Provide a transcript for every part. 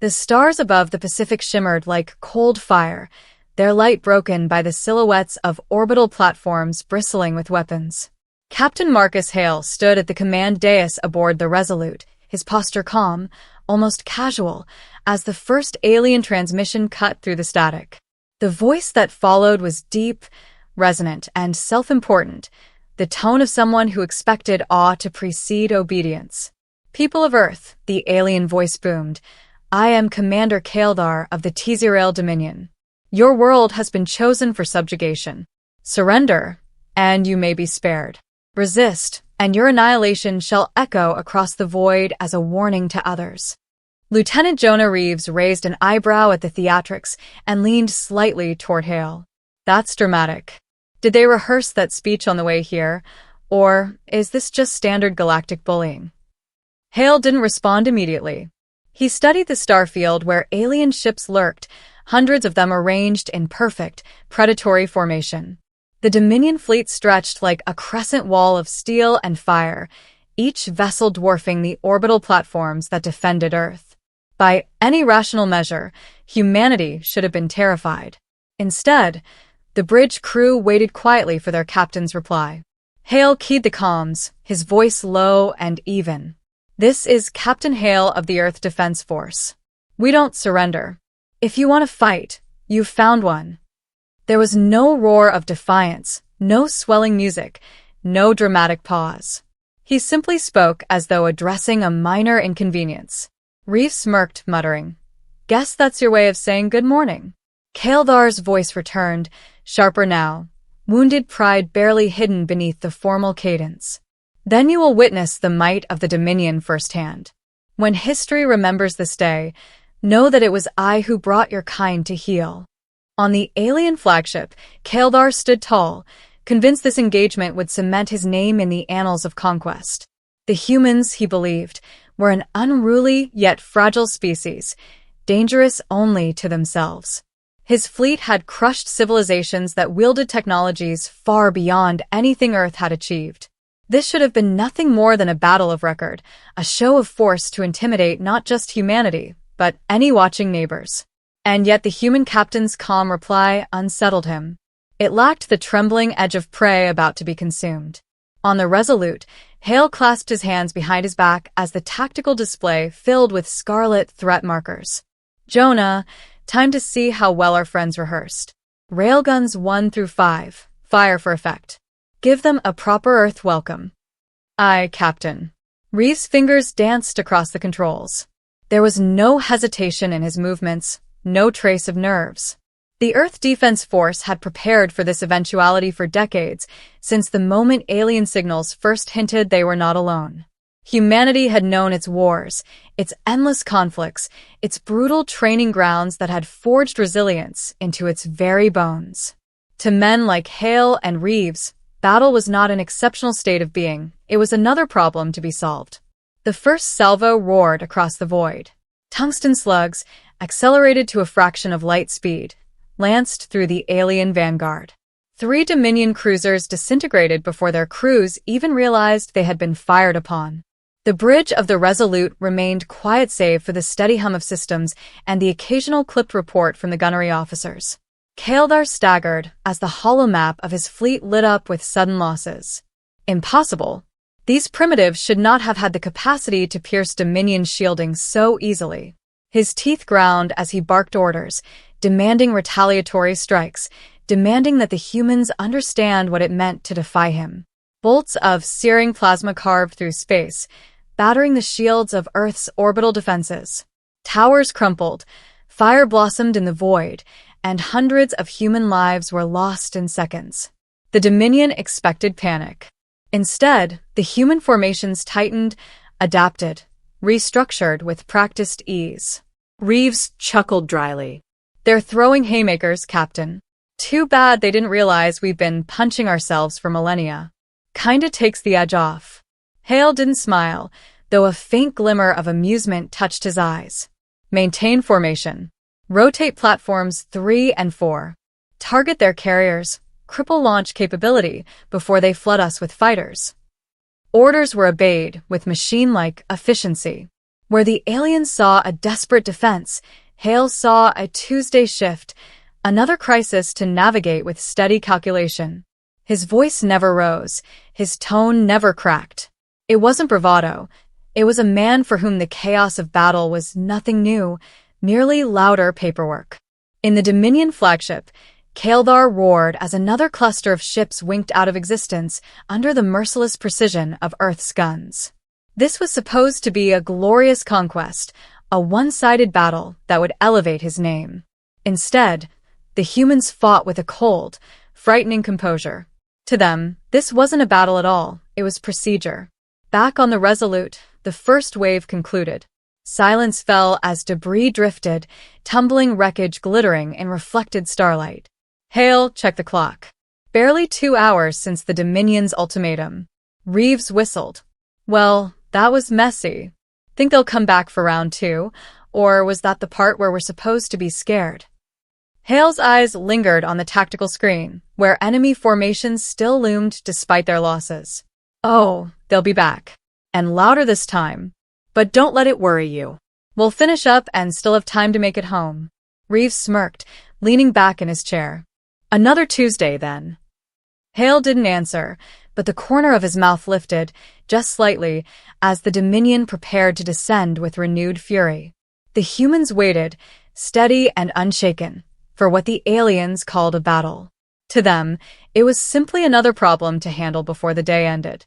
The stars above the Pacific shimmered like cold fire, their light broken by the silhouettes of orbital platforms bristling with weapons. Captain Marcus Hale stood at the command dais aboard the Resolute, his posture calm, almost casual, as the first alien transmission cut through the static. The voice that followed was deep, resonant, and self-important, the tone of someone who expected awe to precede obedience. "People of Earth," the alien voice boomed, "I am Commander Kaeldar of the Tizirael Dominion. Your world has been chosen for subjugation. Surrender, and you may be spared. Resist, and your annihilation shall echo across the void as a warning to others." Lieutenant Jonah Reeves raised an eyebrow at the theatrics and leaned slightly toward Hale. "That's dramatic. Did they rehearse that speech on the way here, or is this just standard galactic bullying?" Hale didn't respond immediately. He studied the starfield where alien ships lurked, hundreds of them arranged in perfect, predatory formation. The Dominion fleet stretched like a crescent wall of steel and fire, each vessel dwarfing the orbital platforms that defended Earth. By any rational measure, humanity should have been terrified. Instead, the bridge crew waited quietly for their captain's reply. Hale keyed the comms, his voice low and even. "This is Captain Hale of the Earth Defense Force. We don't surrender. If you want to fight, you've found one." There was no roar of defiance, no swelling music, no dramatic pause. He simply spoke as though addressing a minor inconvenience. Reeves smirked, muttering, "Guess that's your way of saying good morning." Kaeldar's voice returned, sharper now, wounded pride barely hidden beneath the formal cadence. "Then you will witness the might of the Dominion firsthand. When history remembers this day, know that it was I who brought your kind to heel." On the alien flagship, Kaeldar stood tall, convinced this engagement would cement his name in the annals of conquest. The humans, he believed, were an unruly yet fragile species, dangerous only to themselves. His fleet had crushed civilizations that wielded technologies far beyond anything Earth had achieved. This should have been nothing more than a battle of record, a show of force to intimidate not just humanity, but any watching neighbors. And yet the human captain's calm reply unsettled him. It lacked the trembling edge of prey about to be consumed. On the Resolute, Hale clasped his hands behind his back as the tactical display filled with scarlet threat markers. "Jonah, time to see how well our friends rehearsed. Railguns 1 through 5, fire for effect. Give them a proper Earth welcome." "Aye, Captain." Reeves' fingers danced across the controls. There was no hesitation in his movements, no trace of nerves. The Earth Defense Force had prepared for this eventuality for decades, since the moment alien signals first hinted they were not alone. Humanity had known its wars, its endless conflicts, its brutal training grounds that had forged resilience into its very bones. To men like Hale and Reeves, battle was not an exceptional state of being, it was another problem to be solved. The first salvo roared across the void. Tungsten slugs, accelerated to a fraction of light speed, lanced through the alien vanguard. 3 Dominion cruisers disintegrated before their crews even realized they had been fired upon. The bridge of the Resolute remained quiet save for the steady hum of systems and the occasional clipped report from the gunnery officers. Kaeldar staggered as the hollow map of his fleet lit up with sudden losses. Impossible. These primitives should not have had the capacity to pierce Dominion shielding so easily. His teeth ground as he barked orders, demanding retaliatory strikes, demanding that the humans understand what it meant to defy him. Bolts of searing plasma carved through space, battering the shields of Earth's orbital defenses. Towers crumpled, fire blossomed in the void, and hundreds of human lives were lost in seconds. The Dominion expected panic. Instead, the human formations tightened, adapted, restructured with practiced ease. Reeves chuckled dryly. "They're throwing haymakers, Captain. Too bad they didn't realize we've been punching ourselves for millennia. Kinda takes the edge off." Hale didn't smile, though a faint glimmer of amusement touched his eyes. "Maintain formation. Rotate platforms 3 and 4. Target their carriers. Cripple launch capability before they flood us with fighters." Orders were obeyed with machine-like efficiency. Where the aliens saw a desperate defense, Hale saw a Tuesday shift, another crisis to navigate with steady calculation. His voice never rose, his tone never cracked. It wasn't bravado. It was a man for whom the chaos of battle was nothing new, merely louder paperwork. In the Dominion flagship, Kaeldar roared as another cluster of ships winked out of existence under the merciless precision of Earth's guns. This was supposed to be a glorious conquest, a one-sided battle that would elevate his name. Instead, the humans fought with a cold, frightening composure. To them, this wasn't a battle at all, it was procedure. Back on the Resolute, the first wave concluded. Silence fell as debris drifted, tumbling wreckage glittering in reflected starlight. Hale checked the clock. Barely 2 hours since the Dominion's ultimatum. Reeves whistled. Well, that was messy. Think they'll come back for round 2? Or was that the part where we're supposed to be scared? Hale's eyes lingered on the tactical screen, where enemy formations still loomed despite their losses. Oh, they'll be back. And louder this time. But don't let it worry you. We'll finish up and still have time to make it home. Reeves smirked, leaning back in his chair. Another Tuesday, then. Hale didn't answer, but the corner of his mouth lifted, just slightly, as the Dominion prepared to descend with renewed fury. The humans waited, steady and unshaken, for what the aliens called a battle. To them, it was simply another problem to handle before the day ended.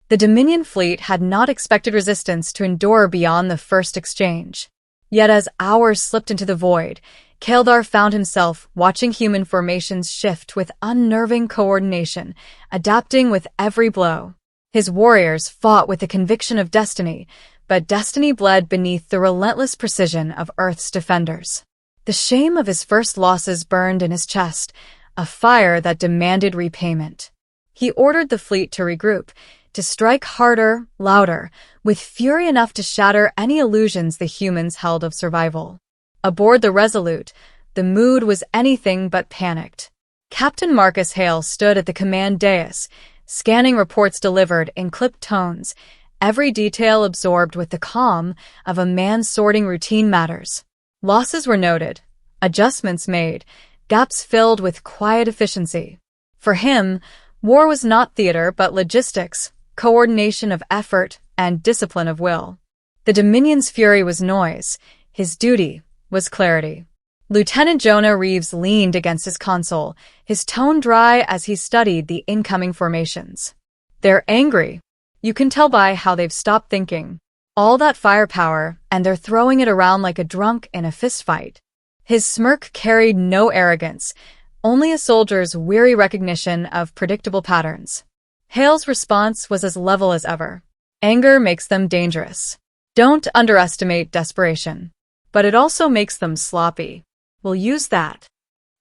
The Dominion fleet had not expected resistance to endure beyond the first exchange. Yet as hours slipped into the void, Kaeldar found himself watching human formations shift with unnerving coordination, adapting with every blow. His warriors fought with the conviction of destiny, but destiny bled beneath the relentless precision of Earth's defenders. The shame of his first losses burned in his chest, a fire that demanded repayment. He ordered the fleet to regroup, to strike harder, louder, with fury enough to shatter any illusions the humans held of survival. Aboard the Resolute, the mood was anything but panicked. Captain Marcus Hale stood at the command dais, scanning reports delivered in clipped tones, every detail absorbed with the calm of a man sorting routine matters. Losses were noted, adjustments made, gaps filled with quiet efficiency. For him, war was not theater but logistics, coordination of effort, and discipline of will. The Dominion's fury was noise, his duty was clarity. Lieutenant Jonah Reeves leaned against his console, his tone dry as he studied the incoming formations. They're angry. You can tell by how they've stopped thinking. All that firepower, and they're throwing it around like a drunk in a fistfight. His smirk carried no arrogance, only a soldier's weary recognition of predictable patterns. Hale's response was as level as ever. Anger makes them dangerous. Don't underestimate desperation. But it also makes them sloppy. We'll use that.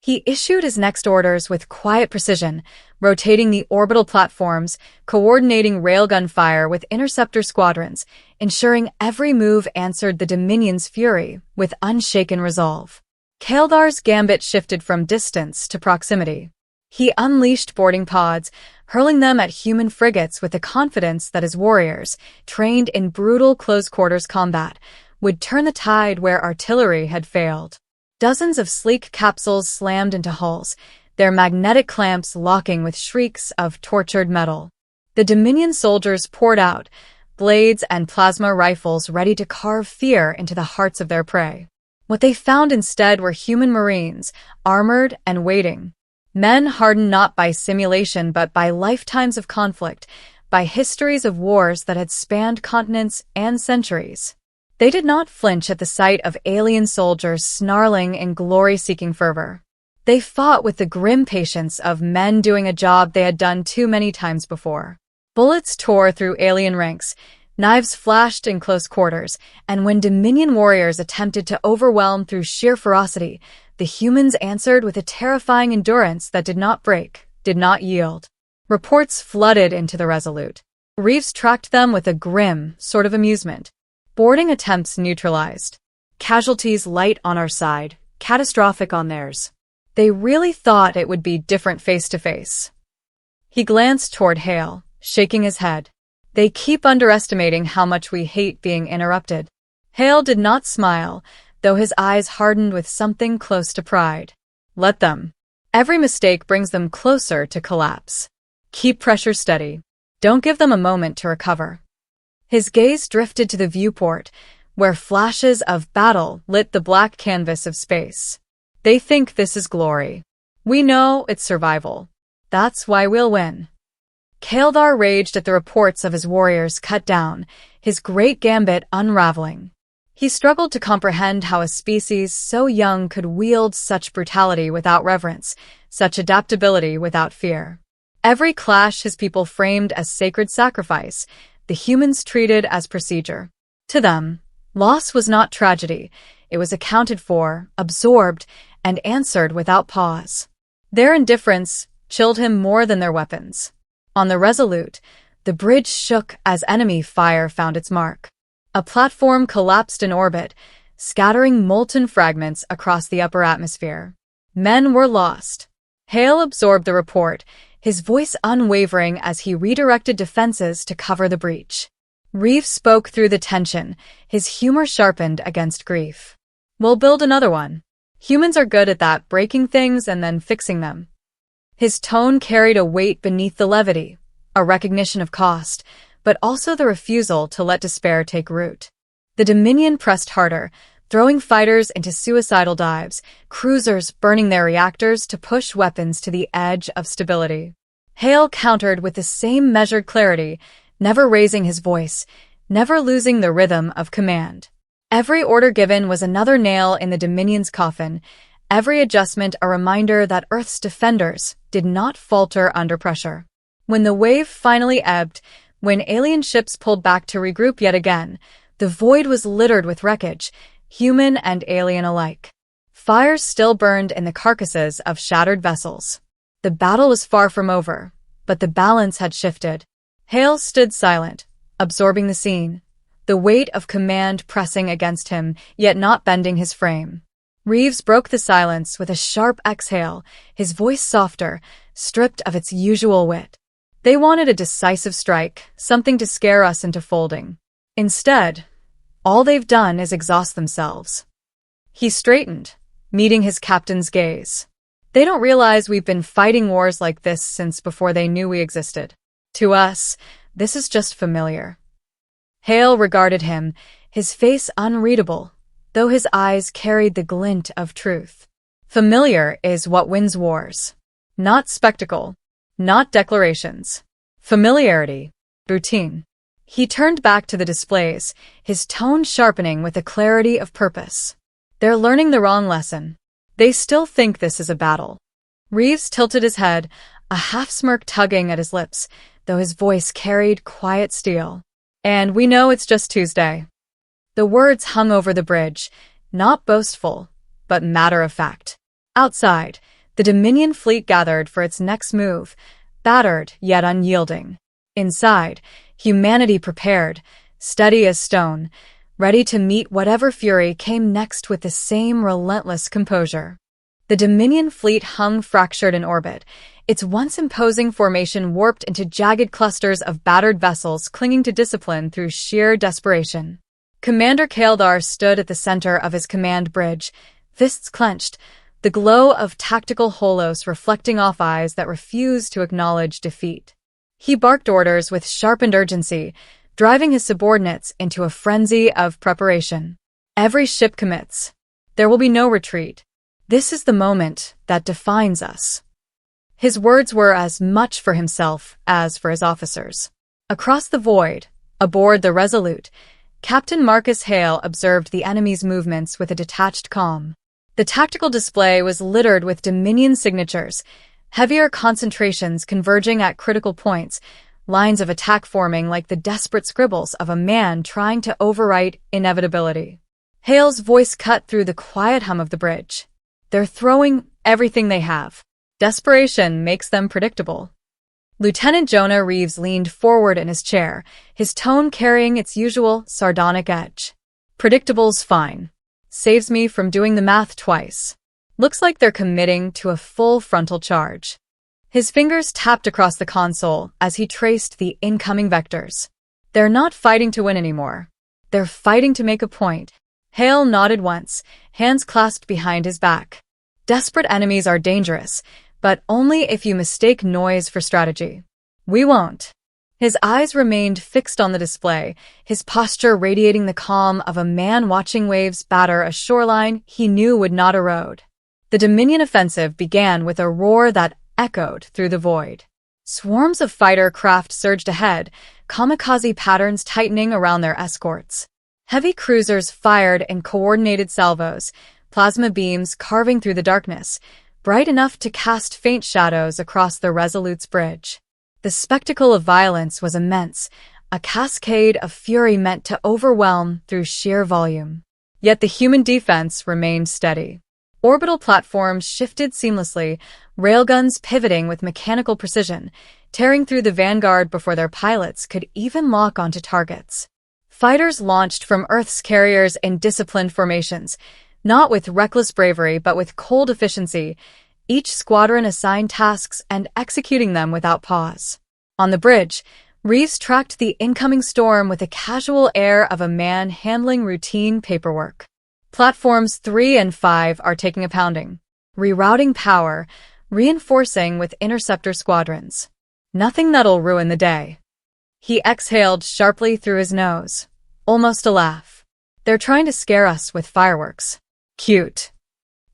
He issued his next orders with quiet precision, rotating the orbital platforms, coordinating railgun fire with interceptor squadrons, ensuring every move answered the Dominion's fury with unshaken resolve. Kaeldar's gambit shifted from distance to proximity. He unleashed boarding pods, hurling them at human frigates with the confidence that his warriors, trained in brutal close-quarters combat, would turn the tide where artillery had failed. Dozens of sleek capsules slammed into hulls, their magnetic clamps locking with shrieks of tortured metal. The Dominion soldiers poured out, blades and plasma rifles ready to carve fear into the hearts of their prey. What they found instead were human Marines, armored and waiting. Men hardened not by simulation but by lifetimes of conflict, by histories of wars that had spanned continents and centuries. They did not flinch at the sight of alien soldiers snarling in glory-seeking fervor. They fought with the grim patience of men doing a job they had done too many times before. Bullets tore through alien ranks, knives flashed in close quarters, and when Dominion warriors attempted to overwhelm through sheer ferocity, the humans answered with a terrifying endurance that did not break, did not yield. Reports flooded into the Resolute. Reeves tracked them with a grim sort of amusement. Boarding attempts neutralized. Casualties light on our side, catastrophic on theirs. They really thought it would be different face to face. He glanced toward Hale, shaking his head. They keep underestimating how much we hate being interrupted. Hale did not smile, though his eyes hardened with something close to pride. Let them. Every mistake brings them closer to collapse. Keep pressure steady. Don't give them a moment to recover. His gaze drifted to the viewport, where flashes of battle lit the black canvas of space. They think this is glory. We know it's survival. That's why we'll win. Kaeldar raged at the reports of his warriors cut down, his great gambit unraveling. He struggled to comprehend how a species so young could wield such brutality without reverence, such adaptability without fear. Every clash his people framed as sacred sacrifice, the humans treated as procedure. To them, loss was not tragedy. It was accounted for, absorbed, and answered without pause. Their indifference chilled him more than their weapons. On the Resolute, the bridge shook as enemy fire found its mark. A platform collapsed in orbit, scattering molten fragments across the upper atmosphere. Men were lost. Hale absorbed the report, his voice unwavering as he redirected defenses to cover the breach. Reeves spoke through the tension, his humor sharpened against grief. We'll build another one. Humans are good at that, breaking things and then fixing them. His tone carried a weight beneath the levity, a recognition of cost, but also the refusal to let despair take root. The Dominion pressed harder, throwing fighters into suicidal dives, cruisers burning their reactors to push weapons to the edge of stability. Hale countered with the same measured clarity, never raising his voice, never losing the rhythm of command. Every order given was another nail in the Dominion's coffin, every adjustment a reminder that Earth's defenders did not falter under pressure. When the wave finally ebbed, when alien ships pulled back to regroup yet again, the void was littered with wreckage, human and alien alike. Fires still burned in the carcasses of shattered vessels. The battle was far from over, but the balance had shifted. Hale stood silent, absorbing the scene, the weight of command pressing against him, yet not bending his frame. Reeves broke the silence with a sharp exhale, his voice softer, stripped of its usual wit. They wanted a decisive strike, something to scare us into folding. Instead, all they've done is exhaust themselves. He straightened, meeting his captain's gaze. They don't realize we've been fighting wars like this since before they knew we existed. To us, this is just familiar. Hale regarded him, his face unreadable, though his eyes carried the glint of truth. Familiar is what wins wars. Not spectacle. Not declarations. Familiarity. Routine. He turned back to the displays, his tone sharpening with the clarity of purpose. They're learning the wrong lesson. They still think this is a battle. Reeves tilted his head, a half-smirk tugging at his lips, though his voice carried quiet steel. And we know it's just Tuesday. The words hung over the bridge, not boastful, but matter-of-fact. Outside, the Dominion fleet gathered for its next move, battered yet unyielding. Inside, humanity prepared, steady as stone, ready to meet whatever fury came next with the same relentless composure. The Dominion fleet hung fractured in orbit, its once imposing formation warped into jagged clusters of battered vessels clinging to discipline through sheer desperation. Commander Kaeldar stood at the center of his command bridge, fists clenched, the glow of tactical holos reflecting off eyes that refused to acknowledge defeat. He barked orders with sharpened urgency, driving his subordinates into a frenzy of preparation. Every ship commits. There will be no retreat. This is the moment that defines us. His words were as much for himself as for his officers. Across the void, aboard the Resolute, Captain Marcus Hale observed the enemy's movements with a detached calm. The tactical display was littered with Dominion signatures, heavier concentrations converging at critical points, lines of attack forming like the desperate scribbles of a man trying to overwrite inevitability. Hale's voice cut through the quiet hum of the bridge. They're throwing everything they have. Desperation makes them predictable. Lieutenant Jonah Reeves leaned forward in his chair, his tone carrying its usual sardonic edge. Predictable's fine. Saves me from doing the math twice. Looks like they're committing to a full frontal charge. His fingers tapped across the console as he traced the incoming vectors. They're not fighting to win anymore. They're fighting to make a point. Hale nodded once, hands clasped behind his back. Desperate enemies are dangerous, but only if you mistake noise for strategy. We won't. His eyes remained fixed on the display, his posture radiating the calm of a man watching waves batter a shoreline he knew would not erode. The Dominion offensive began with a roar that echoed through the void. Swarms of fighter craft surged ahead, kamikaze patterns tightening around their escorts. Heavy cruisers fired in coordinated salvos, plasma beams carving through the darkness, bright enough to cast faint shadows across the Resolute's bridge. The spectacle of violence was immense, a cascade of fury meant to overwhelm through sheer volume. Yet the human defense remained steady. Orbital platforms shifted seamlessly, railguns pivoting with mechanical precision, tearing through the vanguard before their pilots could even lock onto targets. Fighters launched from Earth's carriers in disciplined formations, not with reckless bravery but with cold efficiency, each squadron assigned tasks and executing them without pause. On the bridge, Reeves tracked the incoming storm with the casual air of a man handling routine paperwork. Platforms 3 and 5 are taking a pounding, rerouting power, reinforcing with interceptor squadrons. Nothing that'll ruin the day. He exhaled sharply through his nose, almost a laugh. They're trying to scare us with fireworks. Cute.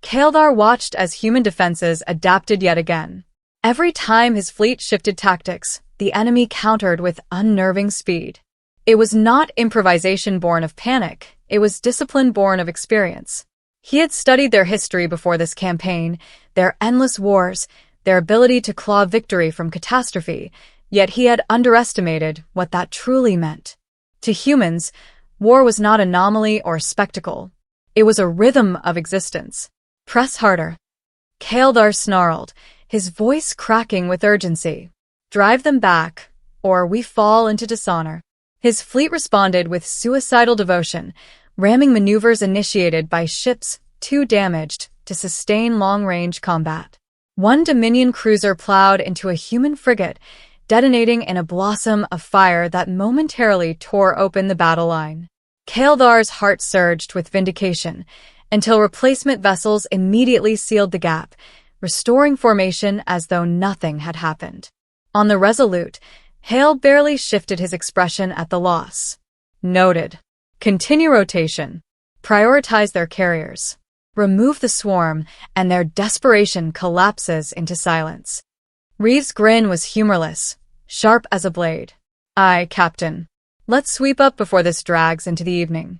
Kaeldar watched as human defenses adapted yet again. Every time his fleet shifted tactics, the enemy countered with unnerving speed. It was not improvisation born of panic, it was discipline born of experience. He had studied their history before this campaign, their endless wars, their ability to claw victory from catastrophe, yet he had underestimated what that truly meant. To humans, war was not anomaly or spectacle. It was a rhythm of existence. Press harder. Kaeldar snarled, his voice cracking with urgency. Drive them back, or we fall into dishonor. His fleet responded with suicidal devotion, ramming maneuvers initiated by ships too damaged to sustain long-range combat. One Dominion cruiser plowed into a human frigate, detonating in a blossom of fire that momentarily tore open the battle line. Kaeldar's heart surged with vindication, until replacement vessels immediately sealed the gap, restoring formation as though nothing had happened. On the Resolute, Hale barely shifted his expression at the loss. Noted. Continue rotation. Prioritize their carriers. Remove the swarm, and their desperation collapses into silence. Reeves' grin was humorless, sharp as a blade. Aye, Captain. Let's sweep up before this drags into the evening.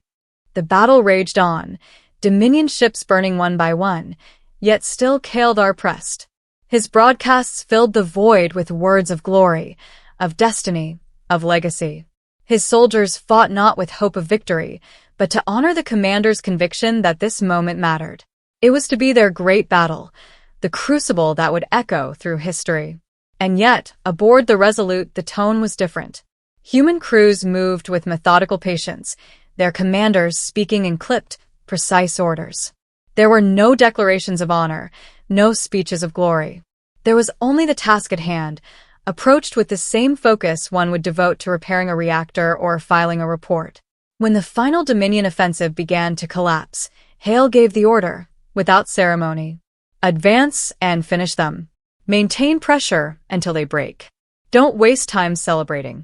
The battle raged on, Dominion ships burning one by one, yet still Kaeldar pressed. His broadcasts filled the void with words of glory, of destiny, of legacy. His soldiers fought not with hope of victory, but to honor the commander's conviction that this moment mattered. It was to be their great battle, the crucible that would echo through history. And yet, aboard the Resolute, the tone was different. Human crews moved with methodical patience, their commanders speaking in clipped, precise orders. There were no declarations of honor, no speeches of glory. There was only the task at hand, approached with the same focus one would devote to repairing a reactor or filing a report. When the final Dominion offensive began to collapse, Hale gave the order, without ceremony. Advance and finish them. Maintain pressure until they break. Don't waste time celebrating.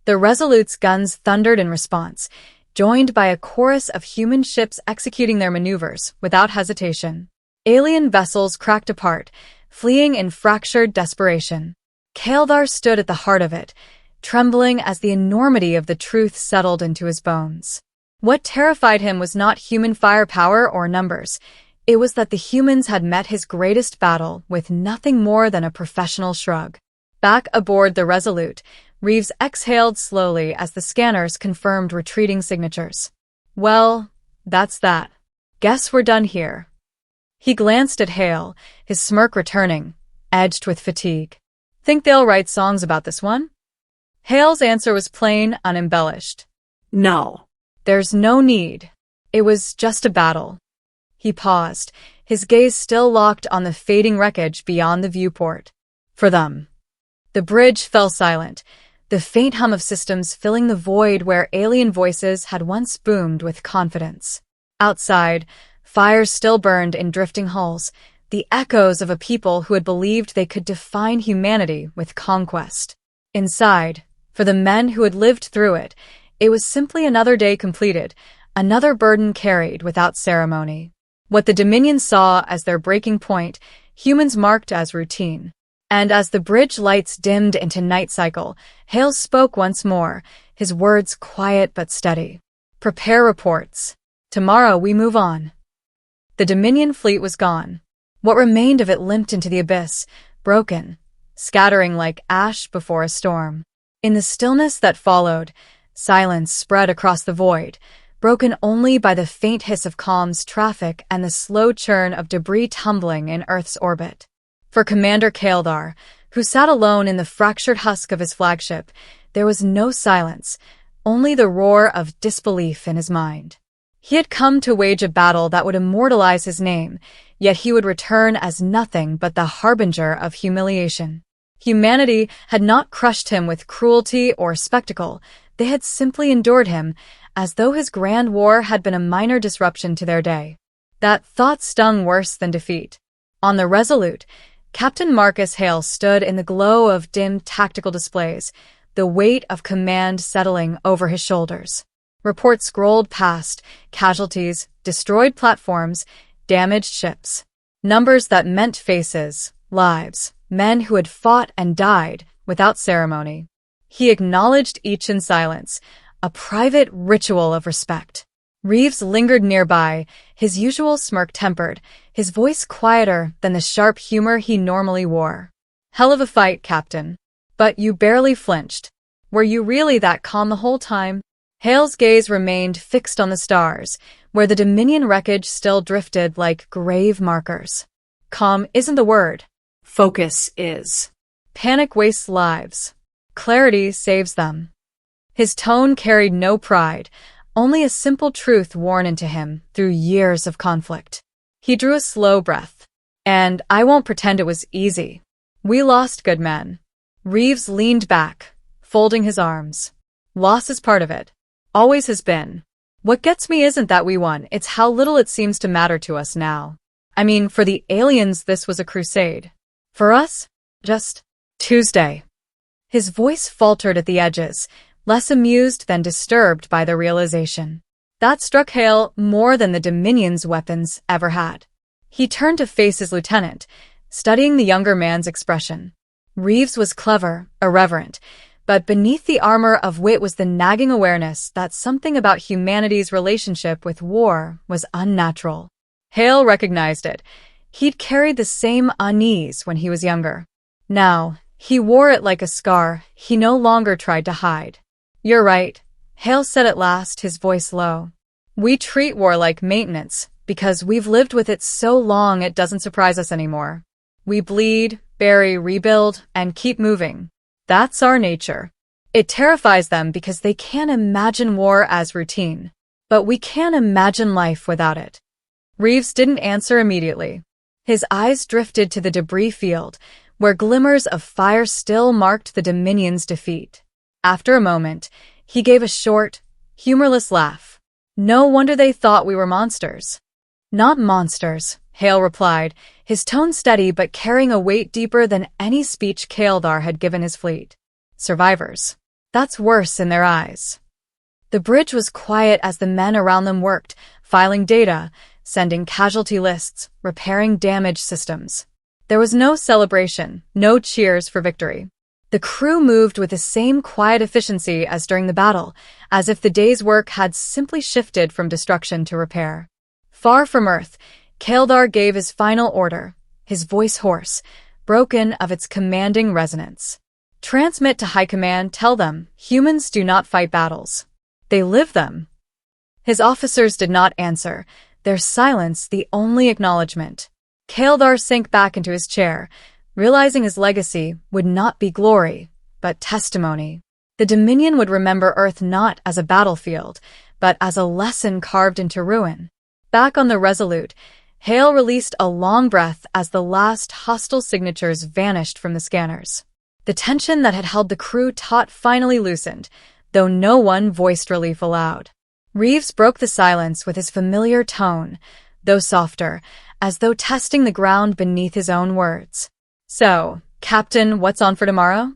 The Resolute's guns thundered in response, joined by a chorus of human ships executing their maneuvers without hesitation. Alien vessels cracked apart, fleeing in fractured desperation. Kaeldar stood at the heart of it, trembling as the enormity of the truth settled into his bones. What terrified him was not human firepower or numbers. It was that the humans had met his greatest battle with nothing more than a professional shrug. Back aboard the Resolute, Reeves exhaled slowly as the scanners confirmed retreating signatures. Well, that's that. Guess we're done here. He glanced at Hale, his smirk returning, edged with fatigue. Think they'll write songs about this one? Hale's answer was plain, unembellished. No. There's no need. It was just a battle. He paused, his gaze still locked on the fading wreckage beyond the viewport. For them. The bridge fell silent, the faint hum of systems filling the void where alien voices had once boomed with confidence. Outside, fires still burned in drifting hulls, the echoes of a people who had believed they could define humanity with conquest. Inside, for the men who had lived through it, it was simply another day completed, another burden carried without ceremony. What the Dominion saw as their breaking point, humans marked as routine. And as the bridge lights dimmed into night cycle, Hale spoke once more, his words quiet but steady. "Prepare reports. Tomorrow we move on." The Dominion fleet was gone. What remained of it limped into the abyss, broken, scattering like ash before a storm. In the stillness that followed, silence spread across the void, broken only by the faint hiss of comms traffic and the slow churn of debris tumbling in Earth's orbit. For Commander Kaldar, who sat alone in the fractured husk of his flagship, there was no silence, only the roar of disbelief in his mind. He had come to wage a battle that would immortalize his name, yet he would return as nothing but the harbinger of humiliation. Humanity had not crushed him with cruelty or spectacle, they had simply endured him, as though his grand war had been a minor disruption to their day. That thought stung worse than defeat. On the Resolute, Captain Marcus Hale stood in the glow of dim tactical displays, the weight of command settling over his shoulders. Reports scrolled past, casualties, destroyed platforms, damaged ships. Numbers that meant faces, lives, men who had fought and died without ceremony. He acknowledged each in silence, a private ritual of respect. Reeves lingered nearby, his usual smirk tempered, his voice quieter than the sharp humor he normally wore. "Hell of a fight, Captain. But you barely flinched. Were you really that calm the whole time?" Hale's gaze remained fixed on the stars, where the Dominion wreckage still drifted like grave markers. "Calm isn't the word. Focus is. Panic wastes lives. Clarity saves them." His tone carried no pride, only a simple truth worn into him through years of conflict. He drew a slow breath. "And I won't pretend it was easy. We lost good men." Reeves leaned back, folding his arms. "Loss is part of it. Always has been. What gets me isn't that we won, it's how little it seems to matter to us now. I mean, for the aliens this was a crusade. For us, just Tuesday." His voice faltered at the edges, less amused than disturbed by the realization. That struck Hale more than the Dominion's weapons ever had. He turned to face his lieutenant, studying the younger man's expression. Reeves was clever, irreverent, but beneath the armor of wit was the nagging awareness that something about humanity's relationship with war was unnatural. Hale recognized it. He'd carried the same unease when he was younger. Now, he wore it like a scar he no longer tried to hide. "You're right," Hale said at last, his voice low. "We treat war like maintenance, because we've lived with it so long it doesn't surprise us anymore. We bleed, bury, rebuild, and keep moving. That's our nature. It terrifies them because they can't imagine war as routine. But we can't imagine life without it." Reeves didn't answer immediately. His eyes drifted to the debris field, where glimmers of fire still marked the Dominion's defeat. After a moment, he gave a short, humorless laugh. "No wonder they thought we were monsters." "Not monsters," Hale replied, his tone steady but carrying a weight deeper than any speech Kaldar had given his fleet. "Survivors. That's worse in their eyes." The bridge was quiet as the men around them worked, filing data, sending casualty lists, repairing damaged systems. There was no celebration, no cheers for victory. The crew moved with the same quiet efficiency as during the battle, as if the day's work had simply shifted from destruction to repair. Far from Earth, Kaldar gave his final order, his voice hoarse, broken of its commanding resonance. "Transmit to High Command, tell them, humans do not fight battles. They live them." His officers did not answer, their silence the only acknowledgement. Kaldar sank back into his chair, realizing his legacy would not be glory, but testimony. The Dominion would remember Earth not as a battlefield, but as a lesson carved into ruin. Back on the Resolute, Hale released a long breath as the last hostile signatures vanished from the scanners. The tension that had held the crew taut finally loosened, though no one voiced relief aloud. Reeves broke the silence with his familiar tone, though softer, as though testing the ground beneath his own words. "So, Captain, what's on for tomorrow?"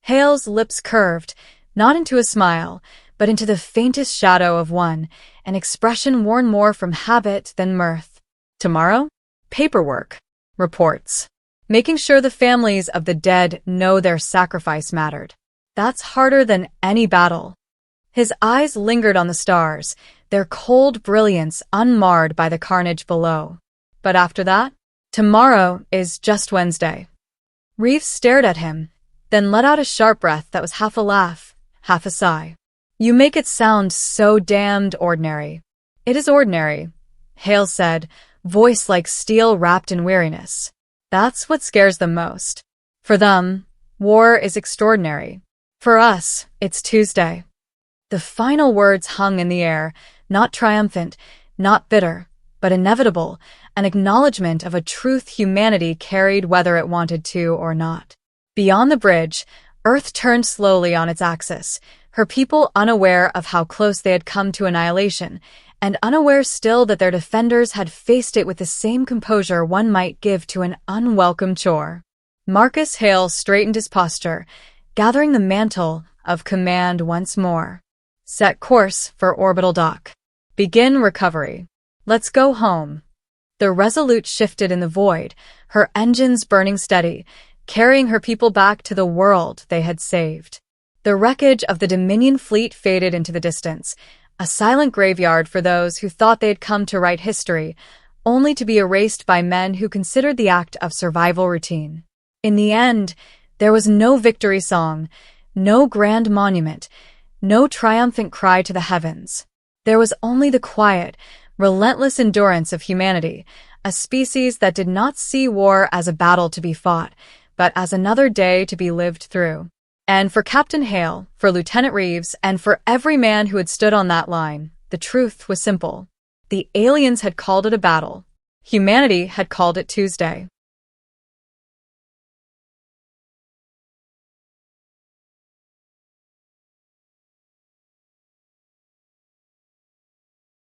Hale's lips curved, not into a smile, but into the faintest shadow of one, an expression worn more from habit than mirth. "Tomorrow? Paperwork. Reports. Making sure the families of the dead know their sacrifice mattered. That's harder than any battle." His eyes lingered on the stars, their cold brilliance unmarred by the carnage below. "But after that? Tomorrow is just Wednesday." Reeves stared at him, then let out a sharp breath that was half a laugh, half a sigh. "You make it sound so damned ordinary." "It is ordinary," Hale said, voice like steel wrapped in weariness. "That's what scares them most. For them, war is extraordinary. For us, it's Tuesday." The final words hung in the air, not triumphant, not bitter, but inevitable, an acknowledgement of a truth humanity carried whether it wanted to or not. Beyond the bridge, Earth turned slowly on its axis, her people unaware of how close they had come to annihilation, and unaware still that their defenders had faced it with the same composure one might give to an unwelcome chore. Marcus Hale straightened his posture, gathering the mantle of command once more. "Set course for orbital dock. Begin recovery. Let's go home." The Resolute shifted in the void, her engines burning steady, carrying her people back to the world they had saved. The wreckage of the Dominion fleet faded into the distance, a silent graveyard for those who thought they had come to write history, only to be erased by men who considered the act of survival routine. In the end, there was no victory song, no grand monument, no triumphant cry to the heavens. There was only the quiet, relentless endurance of humanity, a species that did not see war as a battle to be fought, but as another day to be lived through. And for Captain Hale, for Lieutenant Reeves, and for every man who had stood on that line, the truth was simple. The aliens had called it a battle. Humanity had called it Tuesday.